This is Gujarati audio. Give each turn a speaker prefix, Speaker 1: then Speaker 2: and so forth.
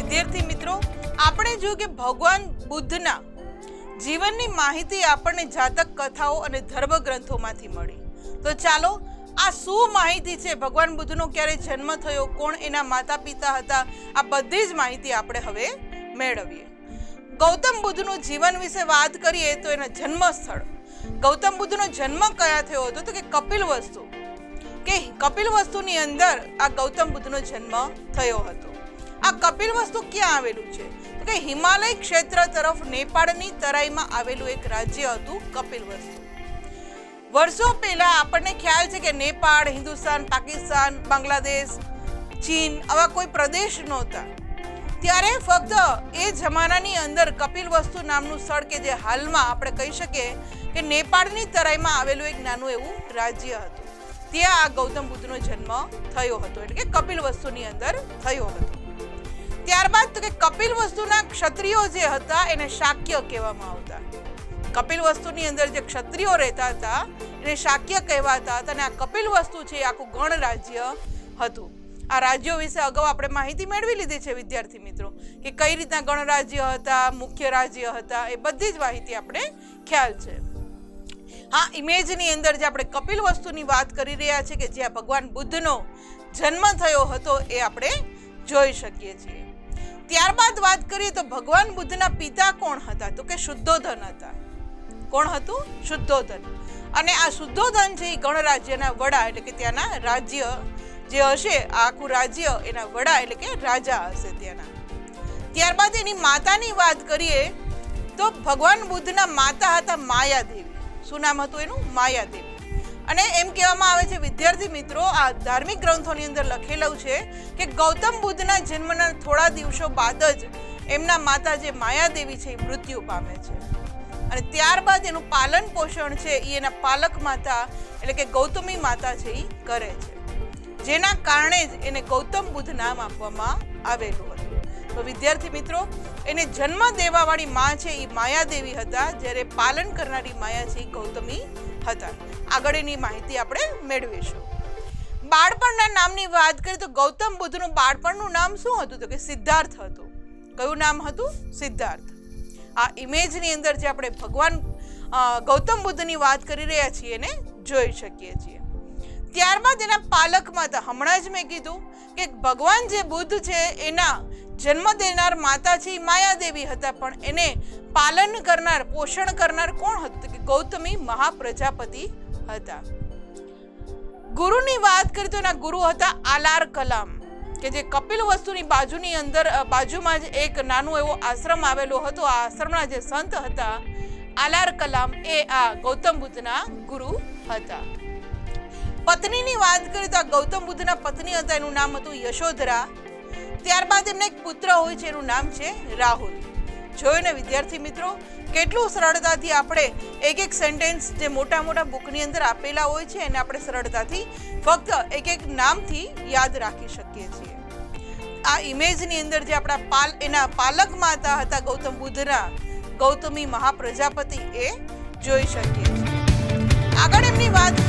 Speaker 1: વિદ્યાર્થી મિત્રો, આપણે જોયું કે ભગવાન બુદ્ધના જીવનની માહિતી આપણને જાતક કથાઓ અને ધર્મગ્રંથોમાંથી મળી. તો ચાલો આ શું માહિતી છે, ભગવાન બુદ્ધનો ક્યારે જન્મ થયો, કોણ એના માતા પિતા હતા, આ બધી જ માહિતી આપણે હવે મેળવીએ. ગૌતમ બુદ્ધનું જીવન વિશે વાત કરીએ તો એના જન્મ સ્થળ, ગૌતમ બુદ્ધનો જન્મ કયા થયો હતો તો કે કપિલવસ્તુ, કે કપિલવસ્તુની અંદર આ ગૌતમ બુદ્ધનો જન્મ થયો હતો. આ કપિલવસ્તુ ક્યાં આવેલું છે તો કે હિમાલય ક્ષેત્ર તરફ નેપાળની તરાઈમાં આવેલું એક રાજ્ય હતું કપિલવસ્તુ. વર્ષો પહેલા આપણને ખ્યાલ છે કે નેપાળ, હિન્દુસ્તાન, પાકિસ્તાન, બાંગ્લાદેશ, ચીન આવા કોઈ પ્રદેશ નહોતા. ત્યારે ફક્ત એ જમાનાની અંદર કપિલવસ્તુ નામનું સ્થળ કે જે હાલમાં આપણે કહી શકીએ કે નેપાળની તરાઈમાં આવેલું એક નાનું એવું રાજ્ય હતું. ત્યાં આ ગૌતમ બુદ્ધનો જન્મ થયો હતો, એટલે કે કપિલવસ્તુની અંદર થયો હતો. ત્યારબાદ તો કે કપિલવસ્તુના ક્ષત્રિયો જે હતા એને શાક્ય કહેવામાં આવતા. કપિલવસ્તુની અંદર જે ક્ષત્રિયો રહેતા હતા એને શાક્ય કહેવાતા હતા અને આ કપિલવસ્તુ છે આખું ગણ રાજ્ય હતું. આ રાજ્યો વિશે અગાઉ આપણે માહિતી મેળવી લીધી છે વિદ્યાર્થી મિત્રો, કે કઈ રીતના ગણરાજ્ય હતા, મુખ્ય રાજ્ય હતા, એ બધી જ માહિતી આપણે ખ્યાલ છે. હા, ઇમેજની અંદર જે આપણે કપિલવસ્તુની વાત કરી રહ્યા છીએ કે જ્યાં ભગવાન બુદ્ધનો જન્મ થયો હતો એ આપણે જોઈ શકીએ છીએ. ત્યારબાદ વાત કરીએ તો ભગવાન બુદ્ધના પિતા કોણ હતા તો કે શુદ્ધોધન હતા. કોણ હતું? શુદ્ધોધન. અને આ શુદ્ધોધન છે એ ગણરાજ્યના વડા, એટલે કે ત્યાંના રાજ્ય જે હશે આખું રાજ્ય એના વડા એટલે કે રાજા હશે ત્યાંના. ત્યારબાદ એની માતાની વાત કરીએ તો ભગવાન બુદ્ધના માતા હતા માયાદેવી. શું નામ હતું એનું? માયાદેવી. અને એમ કહેવામાં આવે છે વિદ્યાર્થી મિત્રો, આ ધાર્મિક ગ્રંથોની અંદર લખેલું છે કે ગૌતમ બુદ્ધના જન્મના થોડા દિવસો બાદ જ એમના માતા જે માયાદેવી છે એ મૃત્યુ પામે છે. અને ત્યારબાદ એનું પાલન પોષણ છે એ એના પાલક માતા એટલે કે ગૌતમી માતા છે એ કરે છે, જેના કારણે જ એને ગૌતમ બુદ્ધ નામ આપવામાં આવેલું હતું. તો વિદ્યાર્થી મિત્રો, એને જન્મ દેવાવાળી માં છે એ માયાદેવી હતા, જ્યારે પાલન કરનારી માયા છે એ ગૌતમી હતા. આગળ એની માહિતી આપણે મેળવીશું. બાળપણના નામની વાત કરીએ તો ગૌતમ બુદ્ધનું બાળપણનું નામ શું હતું તો કે સિદ્ધાર્થ હતું. કયું નામ હતું? સિદ્ધાર્થ. આ ઇમેજની અંદર જે આપણે ભગવાન ગૌતમ બુદ્ધની વાત કરી રહ્યા છીએ એને જોઈ શકીએ છીએ. ત્યારબાદ એના પાલક માતા, હમણાં જ મેં કીધું કે ભગવાન જે બુદ્ધ છે એના જન્મ દેનાર માતા છે એ માયાદેવી હતા, પણ એને પાલન કરનાર, પોષણ કરનાર કોણ હતું કે ગૌતમી મહાપ્રજાપતિ હતા. ગુરુની વાત કરીએ તો એના ગુરુ હતા આલાર કલામ, કે જે કપિલવસ્તુની બાજુની અંદર બાજુમાં જ એક નાનો એવો આશ્રમ આવેલો હતો. આ આશ્રમના જે સંત હતા આલાર કલામ એ આ ગૌતમ બુદ્ધના ગુરુ હતા. પત્નીની વાત કરીએ તો આ ગૌતમ બુદ્ધના પત્ની હતા, એનું નામ હતું યશોધરા. ત્યારબાદ એમને એક પુત્ર હોય છે, એનું નામ છે રાહુલ. જોયું ને વિદ્યાર્થી મિત્રો, કેટલું સરળતાથી આપણે એક એક સેન્ટેન્સ જે મોટા મોટા બુકની અંદર આપેલા હોય છે એને આપણે સરળતાથી ફક્ત એક એક નામથી યાદ રાખી શકીએ છીએ. આ ઇમેજની અંદર જે આપણા એના પાલક માતા હતા ગૌતમ બુદ્ધના, ગૌતમી મહાપ્રજાપતિ, એ જોઈ શકીએ છીએ. આગળ એમની વાત